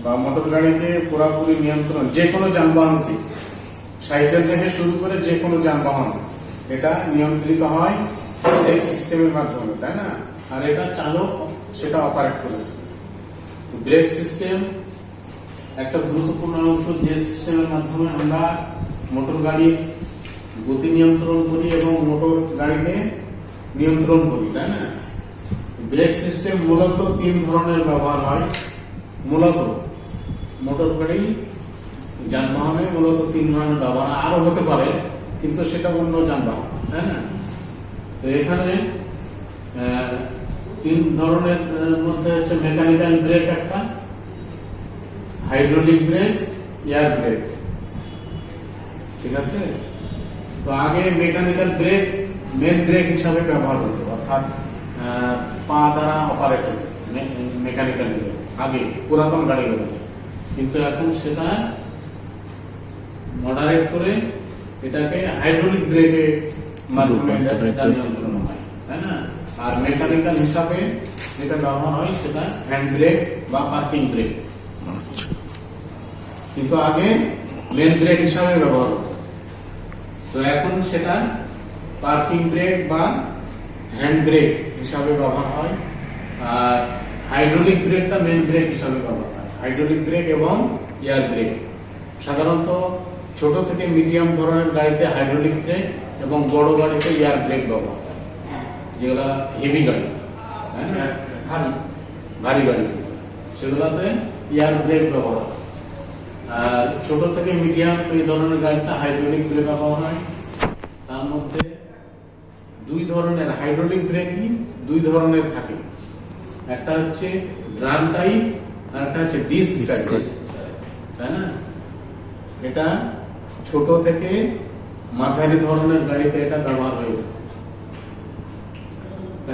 বা মোটর গাড়িকে পুরোপুরি নিয়ন্ত্রণ, যে কোনো যানবাহনকে, সাইকেল থেকে শুরু করে যে কোনো যানবাহন, এটা নিয়ন্ত্রিত হয় ব্রেক সিস্টেমের মাধ্যমে, তাই না? আর এটা চালক সেটা অপারেট করে। তো ব্রেক সিস্টেম একটা গুরুত্বপূর্ণ অংশ, যে সিস্টেমের মাধ্যমে আমরা মোটর গাড়ির গতি নিয়ন্ত্রণ করি এবং মোটর গাড়িকে নিয়ন্ত্রণ করি, তাই না? ব্রেক সিস্টেম মূলত 3 ধরনের ব্যবহার হয়। মূলত মোটর গাড়ি যানবাহনে মূলত 3 ধরনের ব্যবহার, আরো হতে পারে কিন্তু সেটা অন্য যানবাহন, তাই না? তো এখানে 3 ধরনের মধ্যে হচ্ছে মেকানিক্যাল ব্রেক একটা, হাইড্রোলিক ব্রেক, এয়ার ব্রেক, ঠিক আছে? তো আগে মেকানিক্যাল ব্রেক মেন ব্রেক হিসাবে ব্যবহার হতো, অর্থাৎ পা দ্বারা অপারেট হতো মেকানিক্যাল ব্রেক আগে পুরাতন গাড়িগুলো, কিন্তু এখন সেটা মডারেট করে এটাকে হাইড্রোলিক ব্রেকের মাধ্যমে নিয়ন্ত্রণ হয়, তাই না? আর মেকানিক্যাল হিসাবে যেটা ব্যবহার হয় সেটা হ্যান্ড ব্রেক বা পার্কিং ব্রেক, কিন্তু আগে মেন ব্রেক হিসাবে ব্যবহার হতো। তো এখন সেটা পার্কিং ব্রেক বা হ্যান্ড ব্রেক হিসাবে ব্যবহার হয়, আর হাইড্রোলিক ব্রেকটা মেন ব্রেক হিসাবে ব্যবহার হয়। হাইড্রোলিক ব্রেক এবং এয়ার ব্রেক সাধারণত ছোট থেকে মিডিয়াম ধরনের গাড়িতে হাইড্রোলিক ব্রেক এবং বড় গাড়িতে এয়ার ব্রেক ব্যবহার হয়, যেগুলা হেভি গাড়ি, ভারী গাড়ি, সেগুলাতে এয়ার ব্রেক ব্যবহার হয়। আর ছোট থেকে মিডিয়াম এই ধরনের গাড়িতে হাইড্রোলিক ব্রেক ব্যবহার হয়। তার মধ্যে 2 ধরনের হাইড্রোলিক ব্রেকই 2 ধরনের থাকে, একটা হচ্ছে ড্রাম টাইপ আর একটা হচ্ছে ডিস্ক টাইপ, তাই না? এটা ছোট থেকে মাঝারি ধরনের গাড়িতে এটা ব্যবহার হয়।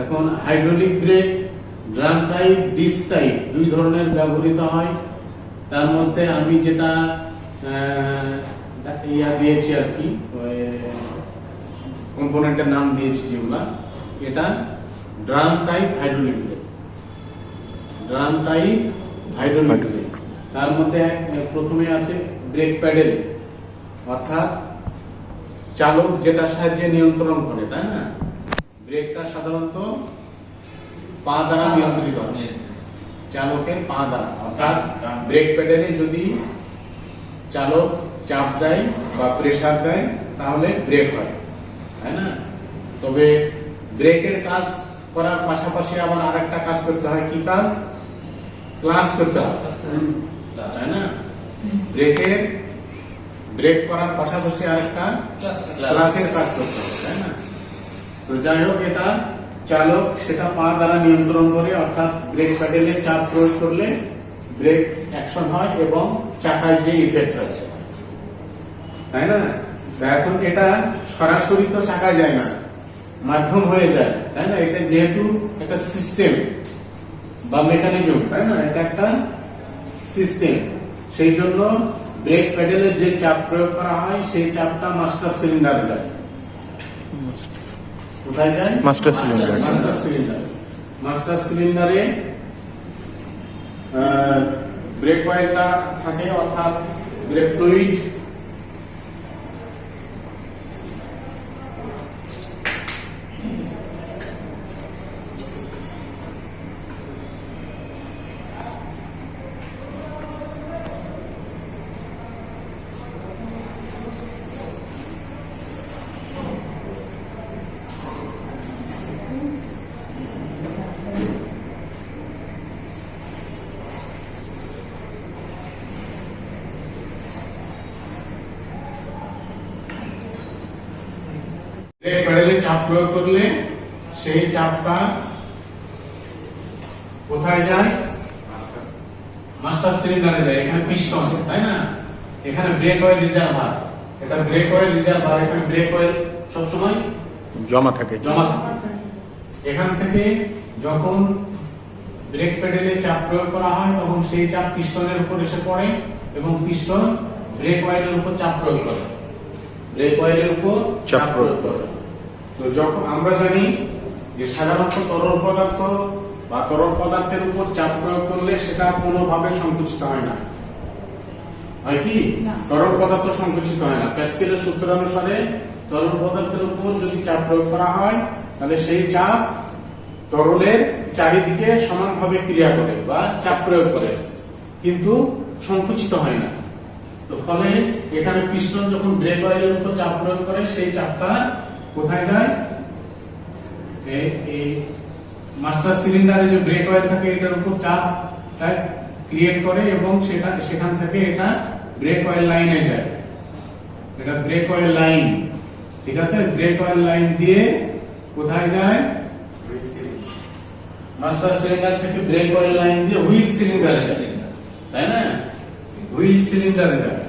এখন hydraulic brake drum type, disc type 2 ধরনের ব্যবহৃত হয়। তার মধ্যে আমি যেটা দিয়েছি আর কি, কম্পোনেন্টের নাম দিয়েছি যেগুলা, এটা drum type hydraulic brake, drum type hydraulic break. তার মধ্যে প্রথমে আছে ব্রেক প্যাডেল, অর্থাৎ চালক যেটা সাহায্যে নিয়ন্ত্রণ করে, তাই না? ব্রেকটা সাধারণত পা দ্বারা নিয়ন্ত্রিত হয়, চালকের পা দ্বারা, অর্থাৎ ব্রেক প্যাডেলে যদি চালক চাপ দেয় বা প্রেসার দেয় তাহলে ব্রেক হয়, তাই না? তবে ব্রেকের কাজ করার পাশাপাশি আবার আরেকটা কাজ করতে হয়, কি কাজ? ক্লাচ করতে হয়, তাই না? ব্রেক করার পাশাপাশি আরেকটা ক্লাচের কাজ করতে হয়, তাই না? তো যাই হোক, এটা চালক সেটা পা দ্বারা নিয়ন্ত্রণ করে, অর্থাৎ ব্রেক প্যাডেলে চাপ প্রয়োগ করলে ব্রেক অ্যাকশন হয় এবং চাকায় যে ইফেক্ট হচ্ছে, তাই না? এখন এটা সরাসরি তো চাকায় যায় না, মাধ্যম হয়ে যায়, তাই না? এটা যেহেতু একটা সিস্টেম বা মেকানিজম, তাই না? এটা একটা সিস্টেম, সেই জন্য ব্রেক প্যাডেলে যে চাপ প্রয়োগ করা হয় সেই চাপটা মাস্টার সিলিন্ডারে যায়। কোথায় যায়? Master cylinder. মাস্টার সিলিন্ডারে ব্রেক কয়েলটা থাকে, অর্থাৎ ব্রেক ফ্লুইড। ব্রেক প্যাডেলে চাপ প্রয়োগ করলে সেই চাপটা কোথায় যায়? মাস্টার সিলিন্ডারে যায়। এখানে পিস্টন, তাই না? এখানে ব্রেক অয়েল রিজার্ভার, এটা ব্রেক অয়েল রিজার্ভার। এখানে ব্রেক অয়েল সবসময় জমা থাকে। এখান থেকে যখন ব্রেক প্যাডেলে চাপ প্রয়োগ করা হয় তখন সেই চাপ পিস্টনের উপর এসে পড়ে এবং পিস্টন ব্রেক অয়েলের উপর চাপ প্রয়োগ করে, ব্রেক অয়েলের উপর চাপ প্রয়োগ করে। তো যখন আমরা জানি যে সাধারণত তরল পদার্থ বা তরল পদার্থের উপর চাপ প্রয়োগ করলে সেটা কোনোভাবে সংকুচিত হয় না, হয় কি? না। তরল পদার্থ সংকুচিত হয় না। প্যাসকেলের সূত্র অনুসারে তরল পদার্থের উপর যদি চাপ প্রয়োগ করা হয় তাহলে সেই চাপ তরলের চারিদিকে সমানভাবে ক্রিয়া করে বা চাপ প্রয়োগ করে, কিন্তু সংকুচিত হয় না। তো ফলে এখানে পিস্টন যখন ব্রেক অয়েলের উপর চাপ প্রয়োগ করে সেই চাপটা কোথায় যায়? এই মাস্টার সিলিন্ডারে যে ব্রেক অয়েল থাকে এটার উপর চাপ ক্রিয়েট করে এবং সেখান থেকে এটা ব্রেক অয়েল লাইনে যায়। এটা ব্রেক অয়েল লাইন, ঠিক আছে? ব্রেক অয়েল লাইন দিয়ে কোথায় যায়? মাস্টার সিলিন্ডার থেকে ব্রেক অয়েল লাইন দিয়ে হুইল সিলিন্ডারে যায়, তাই না? হুইল সিলিন্ডারে যায়।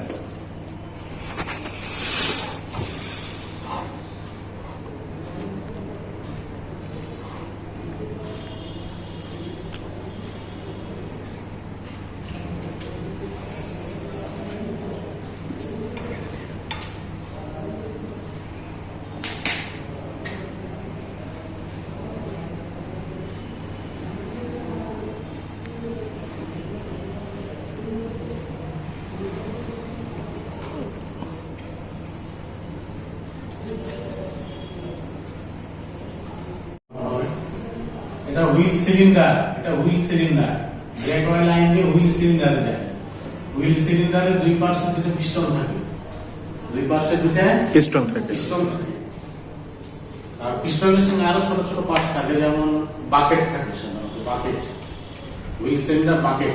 এটা হুইল সিলিন্ডার, এটা wheel cylinder. Break oil line দিয়ে হুইল সিলিন্ডারে যায়। হুইল সিলিন্ডারে দুই পাশে দুটো পিস্টন থাকে, দুই পাশে দুটো পিস্টন থাকে। পিস্টন থাকে। আর পিস্টনের সঙ্গে আরো ছোট ছোট পার্টস থাকে, যেমন বাকেট থাকে, সাধারণত বাকেট, হুইল সিলিন্ডার বাকেট।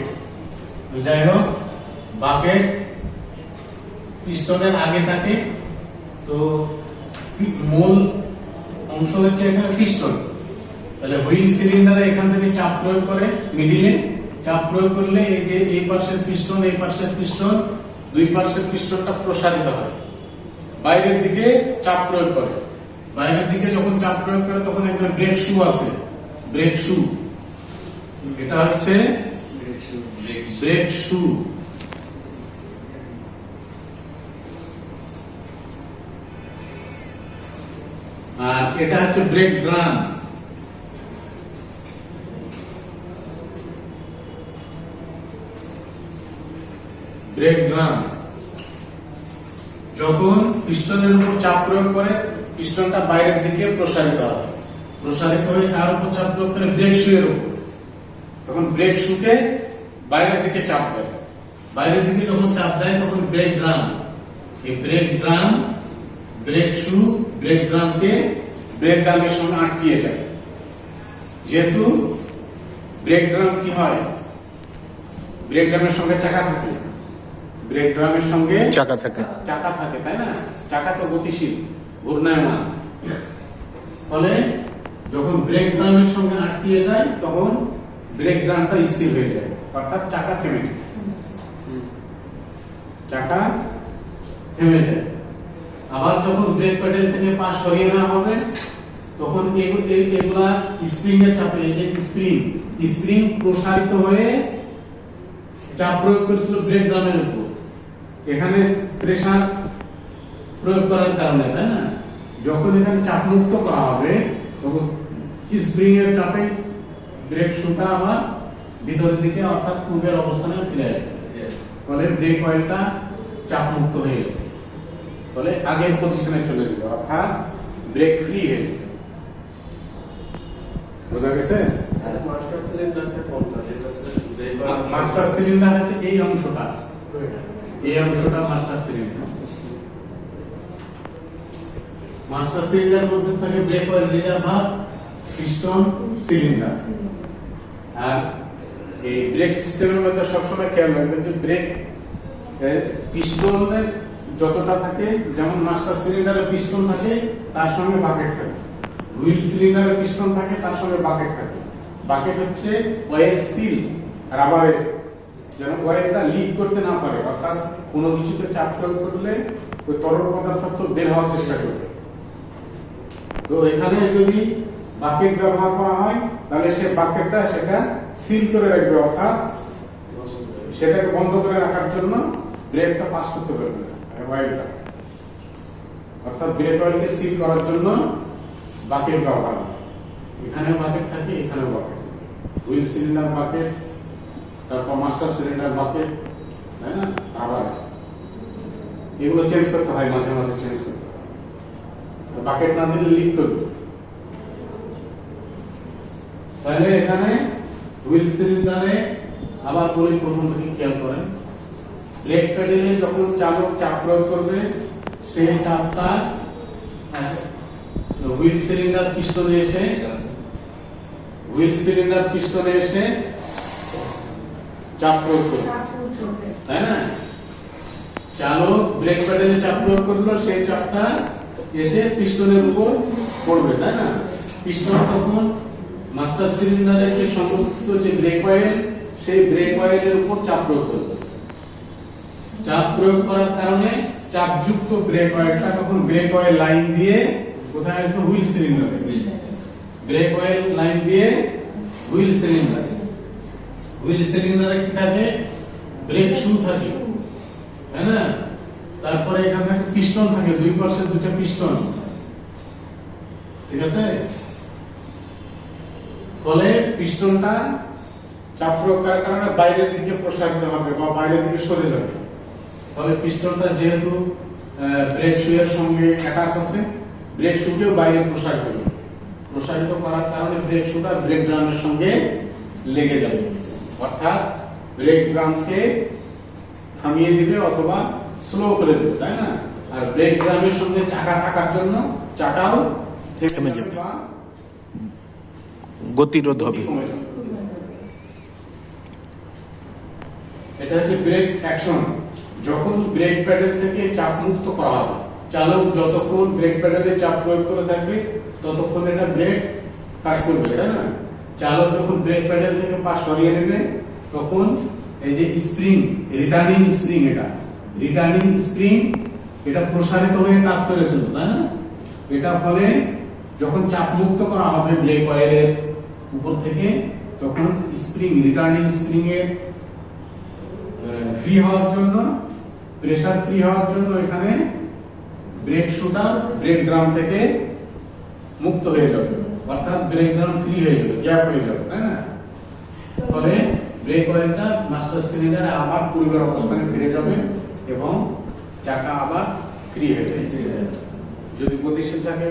যাই হোক, বাকেট পিস্টনের আগে থাকে। তো মূল অংশ হচ্ছে এখানে পিস্টন। তাহলে হুইল সিলিন্ডারে এখান থেকে চাপ প্রয়োগ করে, মিডিলে চাপ প্রয়োগ করলে এই যে এই পাশের পিস্টন, এই পাশের পিস্টন, দুই পাশের পিস্টনটা প্রসারিত হয়, বাইরের দিকে চাপ প্রয়োগ করে। বাইরের দিকে যখন চাপ প্রয়োগ করে তখন এখানে ব্রেক শু আছে, ব্রেক শু। এটা হচ্ছে ব্রেক শু। আর এটা হচ্ছে ব্রেক ড্রাম। ব্রেক ড্রাম যখন পিস্টনের উপর চাপ প্রয়োগ করে পিস্টনটা বাইরের দিকে প্রসারিত হয়, প্রসারিত হয়ে কার উপর চাপ প্রয়োগ করে? ব্রেক শুয়ের উপর। তখন ব্রেক শুকে বাইরের দিকে চাপ দেয়, বাইরের দিকে যখন চাপ দেয় তখন ব্রেক ড্রাম, এই brake drum, brake shoe brake ড্রামকে ব্রেক ড্রামের সঙ্গে আটকিয়ে যায়। যেহেতু ব্রেক ড্রাম কি হয়? ব্রেক ড্রামের সঙ্গে চাকা থাকে, ব্রেক ড্রামের সঙ্গে চাকা থাকে। চাকা থাকে, তাই না? চাকা তো গতিশীল, ঘূর্ণায়মান। ফলে যখন ব্রেক ড্রামের সঙ্গে আটকিয়ে যায় তখন ব্রেক ড্রামটা স্থির হয়ে যায়, অর্থাৎ চাকা থেমে যায়, চাকা থেমে যায়। আবার যখন ব্রেক প্যাডেল থেকে পা সরিয়ে নেওয়া হবে তখন এগুলা স্প্রিং এর চাপে, এই যে স্প্রিং প্রসারিত হয়ে চাপ প্রয়োগ করেছিল ব্রেক ড্রামের উপর, এখানে প্রেসার প্রয়োগ করার কারণে, তাই না? যখন এখানে চাপ মুক্ত করা হবে তখন স্প্রিং এর চাপে ব্রেক শুটা আবার ভিতরের দিকে অর্থাৎ পূর্বের অবস্থানে ফিরে আসবে, ফলে ব্রেক অয়েলটা চাপ মুক্ত হয়ে যাবে, ফলে আগের পজিশনে চলে যাবে, অর্থাৎ ব্রেক ফ্রি হয়ে যাবে। বোঝা গেছে? মাস্টার সিলিন্ডারটা কোনটা? যেটা হচ্ছে মাস্টার সিলিন্ডার হচ্ছে এই অংশটা, এই অংশটা মাস্টার সিলিন্ডার। মাস্টার সিলিন্ডার মধ্যে থাকে brake oil reservoir, piston, cylinder. আর এই ব্রেক সিস্টেমের মধ্যে সবসময় খেয়াল রাখবেন যে ব্রেক পিস্টনের যতটা থাকে, যেমন মাস্টার সিলিন্ডারে পিস্টন থাকে তার সঙ্গে বাকেট থাকে, হুইল সিলিন্ডারে পিস্টন থাকে তার সঙ্গে বাকেট থাকে। বাকেট হচ্ছে অয়েল সিল, রাবারের, যেন অয়েলটা লিক করতে না পারে, অর্থাৎ কোনো কিছুতে চাপ প্রয়োগ করলে ওই তরল পদার্থ বের হওয়ার চেষ্টা করবে। তো এখানে যদি বাকেট ব্যবহার করা হয় তাহলে সে বাকেটটা সেটা সিল করে রাখবে, অর্থাৎ সেটাকে বন্ধ করে রাখার জন্য ব্রেকটা পাস করতে পারবে না অয়েলটা, অর্থাৎ ব্রেক অয়েলকে সিল করার জন্য বাকেট ব্যবহার হয়। এখানেও বাকেট থাকে, এখানেও বাকেট থাকে। হুইল সিলিন্ডার বাকেট, তারপর মাস্টার সিলিন্ডার বাকেট, তাই না? আবার এগুলো চেঞ্জ করতে হয়, মাঝে মাঝে চেঞ্জ করতে হয়। বাকেট না দিলে লিক করবে। তাহলে এখানে হুইল সিলিন্ডারে আবার বলি, প্রথম থেকে খেয়াল করেন, ব্রেক প্যাডেলে যখন চালক চাপ প্রয়োগ করবে সেই চাপটা হুইল সিলিন্ডার পিস্টনে এসে চাপ প্রয়োগ করবে, তাই না? চালক ব্রেক প্যাডেলে চাপ প্রয়োগ করলো, সেই চাপটা এসে পিস্টনের উপর পড়বে, তাই না? পিস্টন তখন মাস্টার সিলিন্ডারের যে সংযুক্ত যে ব্রেক অয়েল, সেই ব্রেক অয়েলের উপর চাপ প্রয়োগ করবে। চাপ প্রয়োগ করার কারণে চাপযুক্ত ব্রেক অয়েলটা তখন ব্রেক অয়েল লাইন দিয়ে কোথায় আসবে? হুইল সিলিন্ডারে। ব্রেক অয়েল লাইন দিয়ে হুইল সিলিন্ডারে। হুইল সিলিন্ডারে কি থাকে? ব্রেক শু থাকে, তাই না? তারপরে এখানে থাকে পিস্টন থাকে, দুই পাশে দুটো পিস্টন, ঠিক আছে? ফলে পিস্টনটা চাপ প্রয়োগ করার কারণে বাইরের দিকে প্রসারিত হবে বা বাইরের দিকে সরে যাবে। ফলে পিস্টনটা যেহেতু ব্রেক শুয়ের সঙ্গে অ্যাটাচ আছে, ব্রেক শুকেও বাইরে প্রসারিত করার কারণে ব্রেক শুটা ব্রেক ড্রামের সঙ্গে লেগে যাবে, অর্থাৎ ব্রেক ড্রামকে থামিয়ে দিবে অথবা স্লো করে দেবে, তাই না? আর ব্রেক ড্রামের সঙ্গে চাকা থাকার জন্য চাকাও থেমে যাবে বা গতিরোধ হবে। কমে যাবে। এটা হচ্ছে ব্রেক অ্যাকশন। যখন ব্রেক প্যাডেল থেকে চাপ মুক্ত করা হবে, চালক যতক্ষণ ব্রেক প্যাডেলে চাপ প্রয়োগ করে থাকবে ততক্ষণ এটা ব্রেক কাজ করবে, তাই না? চালক যখন ব্রেক প্যাডেল থেকে পা সরিয়ে নেবে তখন এই যে স্প্রিং, রিটার্নিং স্প্রিং এটা প্রসারিত হয়ে কাজ করেছিল, তাই না? এটা ফলে যখন চাপ মুক্ত করা হবে ব্রেক অয়েলের উপর থেকে, তখন রিটার্নিং স্প্রিং এর ফ্রি হওয়ার জন্য, প্রেসার ফ্রি হওয়ার জন্য এখানে ব্রেক শুটা ব্রেক ড্রাম থেকে মুক্ত হয়ে যাবে, অর্থাৎ ব্রেক ড্রাম ফ্রি হয়ে যাবে, গ্যাপ হয়ে যাবে, তাই না? ফলে ব্রেক অয়েলটা মাস্টার সিলিন্ডারে আবার পূর্বের অবস্থানে ফিরে যাবে এবং চাকা আবার ফ্রি হয়ে যাবে। যদি গতিশীল থাকে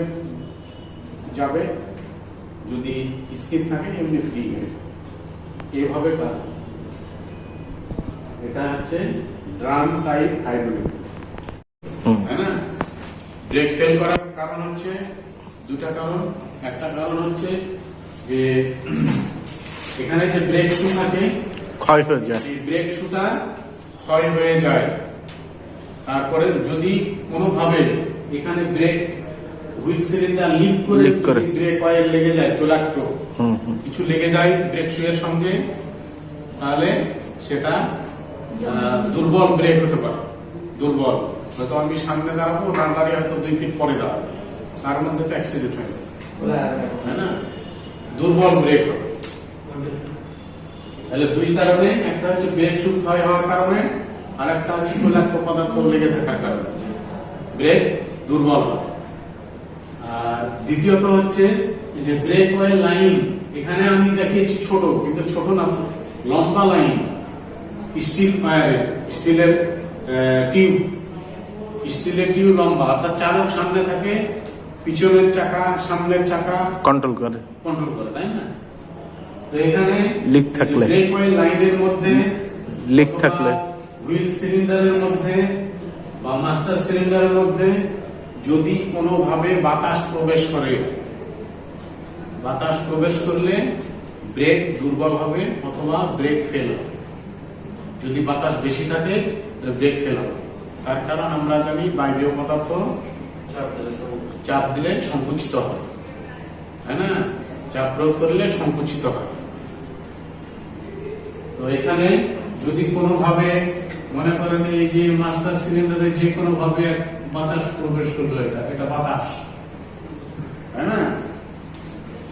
যাবে, যদি স্থির থাকে এমনি ফ্রি হয়ে যাবে। এইভাবে কাজ হবে। এটা হচ্ছে ড্রাম টাইপ হাইড্রোলিক, তাই না? ব্রেক ফেল করার কারণ হচ্ছে দুটা কারণ। একটা কারণ হচ্ছে যে এখানে যে ব্রেক শু থাকে ক্ষয় হয়ে যায়, এই ব্রেক শুটা ক্ষয় হয়ে যায়। তারপরে যদি কোনোভাবে এখানে ব্রেক হুইল সিলিন্ডার লিক করে ব্রেক অয়েল লেগে যায়, তৈলাক্ত কিছু লেগে যায় ব্রেক শুয়ের সঙ্গে, তাহলে সেটা দুর্বল ব্রেক হতে পারে। দুর্বল হয়তো আমি সামনে দাঁড়াবো, না দাঁড়িয়ে হয়তো 2 ফিট পরে দাঁড়াবো, তার মধ্যে তো অ্যাক্সিডেন্ট হয়ে যাবে, তাই না? দুর্বল ব্রেক হবে। তাহলে দুই কারণে, একটা হচ্ছে ব্রেক শু ক্ষয় হওয়ার কারণে, আর একটা হচ্ছে তৈলাক্ত পদার্থ লেগে থাকার কারণে ব্রেক দুর্বল হয়। আর দ্বিতীয়ত হচ্ছে যে ব্রেক অয়েল লাইন, এখানে আমি দেখিয়েছি ছোট, কিন্তু ছোট না, লম্বা লাইন, স্টিলের টিউব লম্বা, অর্থাৎ চালক সামনে থাকে, পিছনের চাকা সামনের চাকা কন্ট্রোল করে, তাই না? তো এখানে লিক থাকলে, ব্রেক অয়েল লাইনের মধ্যে লিক থাকলে, হুইল সিলিন্ডারের মধ্যে বা মাস্টার সিলিন্ডারের মধ্যে যদি কোনোভাবে বাতাস প্রবেশ করলে ব্রেক দুর্বল হবে অথবা ব্রেক ফেল হবে। যদি বাতাস বেশি থাকে তাহলে ব্রেক ফেল হবে। তার কারণ আমরা জানি বায়বীয় পদার্থ চাপ দিলে সংকুচিত হয়, তাই না? চাপ প্রয়োগ করলে সংকুচিত হয়। তো এখানে যদি কোনোভাবে মনে করেন এই যে মাস্টার সিলিন্ডারে যে কোনো ভাবে বাতাস প্রবেশ করলো, এটা বাতাস, তাই না?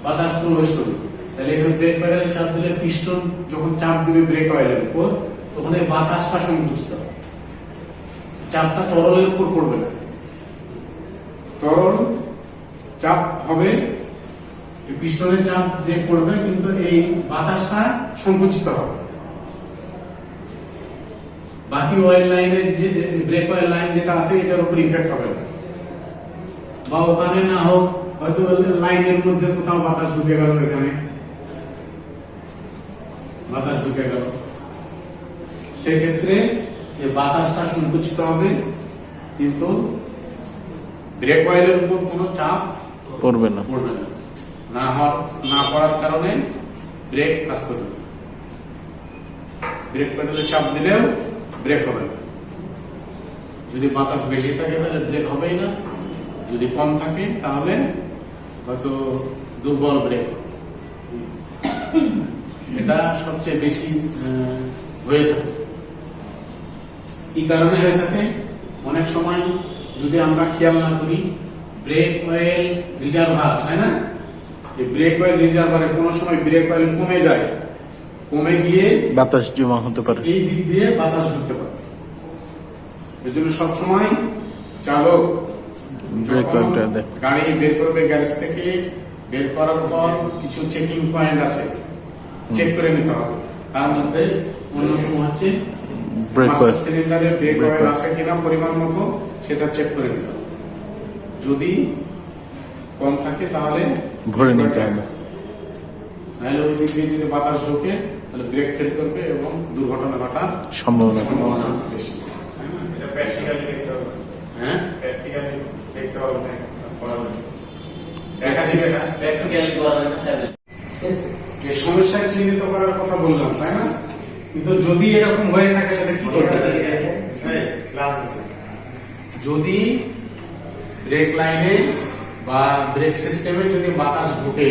বাতাস প্রবেশ করলো, তাহলে এখানে ব্রেক প্যাডেলে চাপ দিলে পিস্টন যখন চাপ দিবে ব্রেক অয়েলের উপর, তখন এই বাতাসটা সংকুচিত হবে, চাপটা তরলের উপর পড়বে না, তরল চাপ হবে এই পিস্টনের চাপ যে পড়বে কিন্তু এই বাতাসটা সংকুচিত হবে, বাকি অয়েল লাইনের যে ব্রেক অয়েল লাইন যেটা আছে এটার উপর ইফেক্ট হবে না। বা ওখানে না হোক হয়তো লাইনের মধ্যে কোথাও বাতাস ঢুকে গেল, এখানে বাতাস ঢুকে গেল, সেক্ষেত্রে এই বাতাসটা সংকুচিত হবে কিন্তু ব্রেক অয়েলের উপর কোনো চাপ পড়বে না। পড়বে না। না পড়ার কারণে ব্রেক কাজ করবে না। ব্রেক প্যাডেলে চাপ দিলেও ব্রেক হবে না। যদি বাতাস বেশি থাকে তাহলে ব্রেক হবেই না, যদি কম থাকে তাহলে হয়তো দুর্বল ব্রেক হবে। এটা সবচেয়ে বেশি হয়ে থাকে। কি কারণে হয়ে থাকে? অনেক সময় যদি আমরা খেয়াল না করি, ব্রেক অয়েল রিজার্ভার, তাই না? এই ব্রেক অয়েল রিজার্ভারে কোনো সময় ব্রেক অয়েল কমে যায়, কমে গিয়ে বাতাস জমা হতে পারে, এই দিক দিয়ে বাতাস ঢুকতে পারে। এর জন্য সবসময় চালক ব্রেক যখন অয়েলটা দেখ। গাড়ি বের করবে গ্যারেজ থেকে, বের করার পর কিছু চেকিং পয়েন্ট আছে, চেক করে নিতে হবে। তার মধ্যে অন্যতম হচ্ছে ব্রেক মাস্টার অয়েল। সিলিন্ডারে ব্রেক ব্রেক অয়েল অয়েল। আছে কিনা পরিমাণ মতো সেটা চেক করে নিতে হবে। যদি কম থাকে তাহলে ভরে নিতে হবে। নাহলে ওই দিক দিয়ে যদি বাতাস ঢোকে তাহলে ব্রেক ফেল করবে এবং দুর্ঘটনা ঘটার সম্ভাবনা সম্ভাবনা বেশি। তাই না? এটা প্র্যাকটিক্যালি দেখতে হবে, হ্যাঁ, প্র্যাকটিক্যালি দেখতে হবে না, করা হবে। দেখা দিবে না, প্র্যাকটিক্যালি করা হয় না স্যার। এই সমস্যা চিহ্নিত করার কথা বললাম, তাই না? কিন্তু যদি এরকম হয়ে থাকে তাহলে কি করতে হবে? এই ক্লাস আছে। যদি ব্রেক লাইনে বা ব্রেক সিস্টেমে যদি বাতাস ঢোকে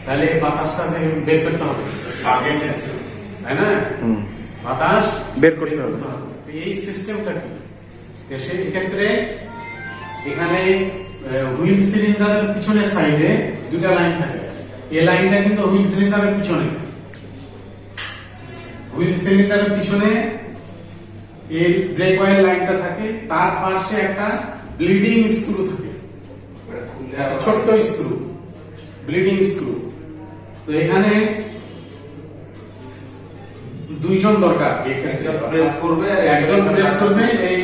তাহলে এই বাতাসটা থেকে বের করতে হবে, তাই না? হুম। বাতাস বের করতে হবে। এই সিস্টেমটা কি? এক্ষেত্রে এখানে হুইল সিলিন্ডারের পিছনের সাইডে দুটা লাইন থাকে। এই লাইনটা কিন্তু হুইল সিলিন্ডারের পিছনে, হুইল সিলিন্ডারের পিছনে এই ব্রেক অয়েল লাইনটা থাকে, তার পাশে একটা ব্লিডিং স্ক্রু থাকে, একটা ছোট্ট স্ক্রু, ব্লিডিং স্ক্রু। তো এখানে দুইজন দরকার, প্রেস করবে আর একজন প্রেস করবে, এই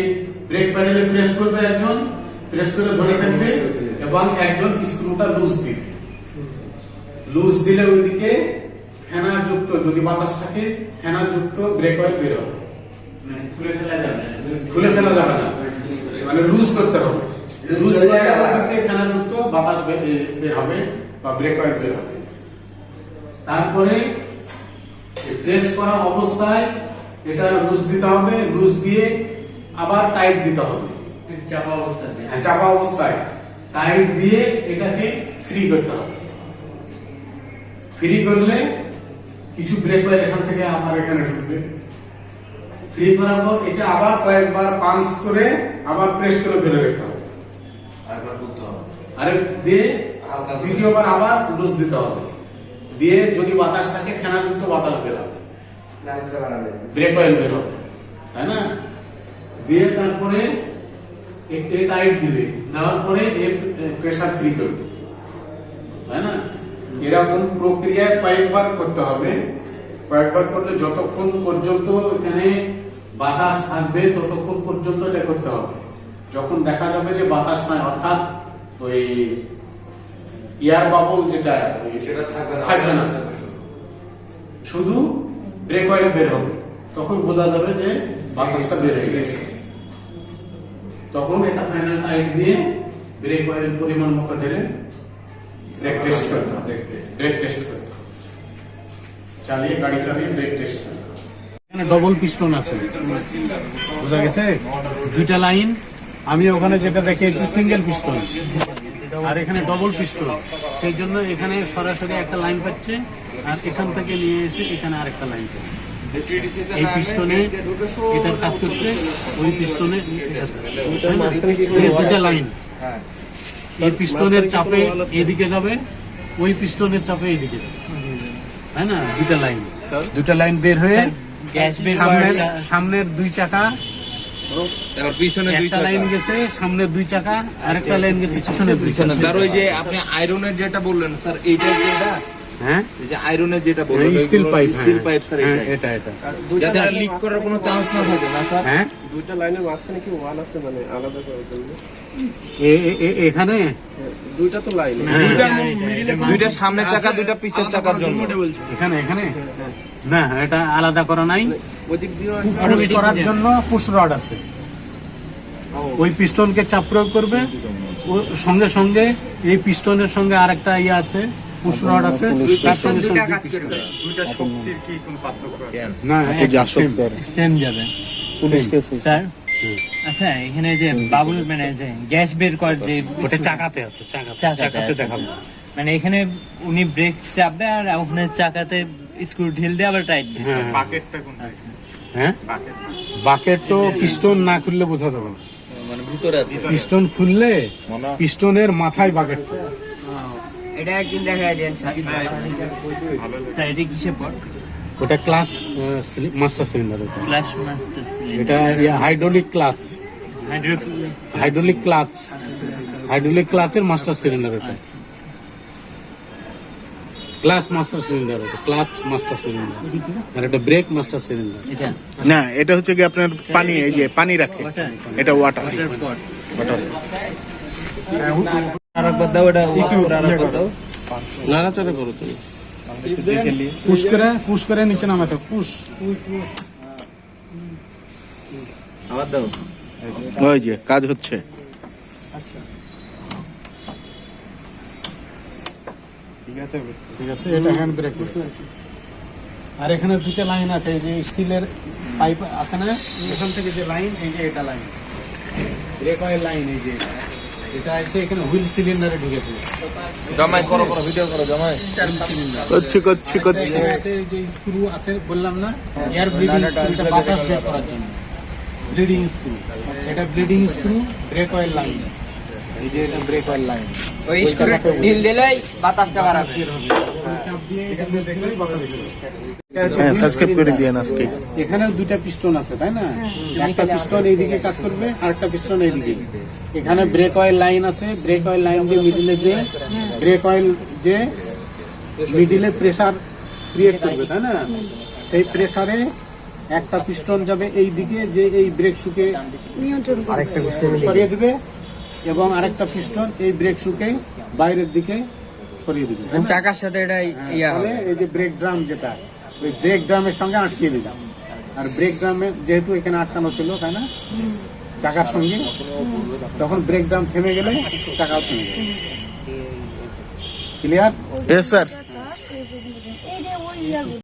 ব্রেক প্যাডেলে প্রেস করবে, একজন প্রেস করে ধরে থাকবে এবং একজন স্ক্রুটা লুজ দিবে। লুজ দিলে ওইদিকে ফেনাযুক্ত যদি বাতাস থাকে, ফেনাযুক্ত ব্রেক অয়েল বের হবে। মানে খুলে ফেলা যাবে না, শুধু খুলে ফেলা যাবে না, মানে লুজ করতে হবে। লুজ করলে ওদিক দিয়ে ফেনাযুক্ত বাতাস বের হবে বা ব্রেক অয়েল বের হবে। তারপরে প্রেস করা অবস্থায় এটা লুজ দিতে হবে, লুজ দিয়ে আবার টাইট দিতে হবে। চাপা অবস্থাতে। হ্যাঁ, চাপা অবস্থায় টাইট দিয়ে এটাকে ফ্রি করতে হবে। ফ্রি করলে কিছু ব্রেক অয়েল এখান থেকে আবার এখানে ঢুকবে। ফ্রি করার পর এটা আবার কয়েকবার পাঞ্চ করে আবার প্রেস করে ধরে রাখতে হবে। আরেকবার করতে হবে। আরে দিয়ে হালকা করে। দ্বিতীয়বার আবার লুজ দিতে হবে। দিয়ে যদি বাতাস থাকে ফেনাযুক্ত বাতাস বের হবে, ব্রেক অয়েল বের হবে, তাই না? দিয়ে তারপরে টাইট দিবে, দেওয়ার পরে প্রেসার ফ্রি করবে, তাই না? এরকম প্রক্রিয়ায় কয়েকবার করতে হবে। কয়েকবার করলে যতক্ষণ পর্যন্ত এখানে বাতাস থাকবে ততক্ষণ পর্যন্ত এটা করতে হবে। যখন দেখা যাবে যে বাতাস নাই, অর্থাৎ ওই এয়ার বাবল যেটা সেটা থাকবে না, থাকবে না, থাকবে শুধু। শুধু ব্রেক অয়েল বের হবে, তখন বোঝা যাবে যে বাতাসটা বের হয়ে গেছে। তখন এটা ফাইনাল টাইট দিয়ে ব্রেক অয়েল পরিমাণ মতো ঢেলে ব্রেক টেস্ট করতে হবে। ব্রেক টেস্ট করতে হবে, চালিয়ে গাড়ি চালিয়ে ব্রেক টেস্ট করতে হবে। এখানে ডবল পিস্টন আছে, বোঝা গেছে? দুইটা লাইন, আমি ওখানে যেটা দেখিয়েছি সিঙ্গেল পিস্টন, আর এখানে ডবল পিস্টন। সেই জন্য এখানে সরাসরি একটা লাইন পাচ্ছে, আর এখান থেকে নিয়ে এসে এখানে আরেকটা লাইন পাচ্ছে। এই পিস্টনে এটার কাজ করছে, ওই পিস্টনে দুটা লাইন। এই পিস্টনের চাপে এদিকে যাবে, ওই পিস্টনের চাপে এদিকে যাবে, তাই না? দুটা লাইন বের হয়ে গ্যাস বের সামনের দুই চাকা এবার পিছনে দুই একটা চাকা লাইন গেছে সামনে 2 চাকা, আর একটা লাইন গেছে পিছনে 2 চাকা। স্যার ওই যে আপনি আয়রনের যেটা বললেন স্যার এইটা যেটা হ্যাঁ, এই যে আয়রনের যেটা বললেন steel pipe, steel pipe sir হ্যাঁ, এটা এটা যাতে লিক করার কোনো চান্স না থাকে না স্যার। হ্যাঁ, দুইটা লাইনের মাঝখানে কি ওয়াল আছে মানে আলাদা করার জন্য? এখানে দুইটা তো লাইন, দুইটা সামনের চাকা দুইটা পিছের চাকার জন্য এখানে এখানে না, এটা আলাদা করা নাই। ওই দিক দিয়েও পুশ করার জন্য পুশ রড আছে, ওই পিস্টনকে চাপ প্রয়োগ করবে, ওর সঙ্গে সঙ্গে এই পিস্টনের সঙ্গে আরেকটা ইয়ে আছে, পুশ রড আছে, তার সঙ্গে সঙ্গে piston। দুইটা শক্তির কি কোন পার্থক্য আছে? না, সেম যাবে স্যার। আচ্ছা এখানে যে বাবুল মানে যে গ্যাস বের কর যে ওটা চাকাতে আছে, চাকাতে চাকাতে আছে। দেখাবো। মানে এখানে উনি ব্রেক চাপবে আর ওখানে চাকাতে স্ক্রু ঢিল দিয়ে আবার টাইট দিবে। হ্যাঁ, বাকেটটা কোনটা? হ্যাঁ, বাকেট বাকেট তো পিস্টন না খুললে বোঝা যাবে না। মানে ভিতরে আছে পিস্টন খুললে পিস্টনের মাথায় বাকেট থাকে। এটা একদিন দেখা দেন স্যার এটা কিসে পড়? ওটা clutch master cylinder, clutch master cylinder এটা hydraulic clutch, hydraulic clutch, hydraulic ক্লাচের মাস্টার সিলিন্ডার। এটা ক্লাস মাস্টার সিলিন্ডার, এটা ক্লাচ মাস্টার সিলিন্ডার, আর এটা ব্রেক মাস্টার সিলিন্ডার। এটা না, এটা হচ্ছে কি আপনার পানি, এই যে পানি রাখে, এটা ওয়াটার। আরেকবার দাও এটা উপরে আরেকবার দাও নাড়াচাড়া করো তুমি, পুশ করে নিচে নামাতে পুশ। আবার দাও ওই যে কাজ হচ্ছে। ঠিক আছে ঠিক আছে, এটা হ্যান্ড ব্রেক। আর এখানে দুটো লাইন আছে, এই যে স্টিলের পাইপ আছে না, এখান থেকে যে লাইন, এই যে এটা লাইন, ব্রেক অয়েল লাইন, এই যে এটা এসে এখানে হুইল সিলিন্ডারে ঢুকেছে। জামাই করো করো ভিডিও করো জামাই করছি। এটাতে যে স্ক্রু আছে বললাম না, এয়ার ব্লিডিং স্ক্রুটা বাতাস বের করার জন্য, ব্লিডিং স্ক্রু, এটা bleeding screw, break oil line, এই যে এটা ব্রেক অয়েল লাইন। ওই স্ক্রু ঢিল দিলেই বাতাসটা বাড়াবে। চাপ দিয়ে এখানে দেখলেই বাতাস বের হবে। হ্যাঁ, সাবস্ক্রাইব করে দিয়েন আজকে। এখানে দুইটা পিস্টন আছে তাই না, একটা পিস্টন এইদিকে কাজ করবে আর একটা পিস্টন এইদিকে। এখানে ব্রেক অয়েল লাইন আছে, ব্রেক অয়েল লাইন দিয়ে মিডিলে যে ব্রেক অয়েল যে মিডিলে প্রেসার ক্রিয়েট করবে তাই না, সেই প্রেসারে একটা পিস্টন যাবে এই দিকে, যে এই ব্রেক শুকে আরেকটা পিস্টন সরিয়ে দিবে, এবং আরেকটা পিস্টন এই ব্রেক শুকে বাইরের দিকে সরিয়ে দিবে। চাকার সাথে এটা ইয়া তাহলে এই যে ব্রেক ড্রাম, যেটা ওই ব্রেক ড্রামের সঙ্গে আটকিয়ে দিলাম, আর ব্রেক ড্রামে যেহেতু এখানে আটকানো ছিল তাই না চাকার সঙ্গে, তখন ব্রেক ড্রাম থেমে গেলে চাকাও থেমে যাবে। ক্লিয়ার? স্যার।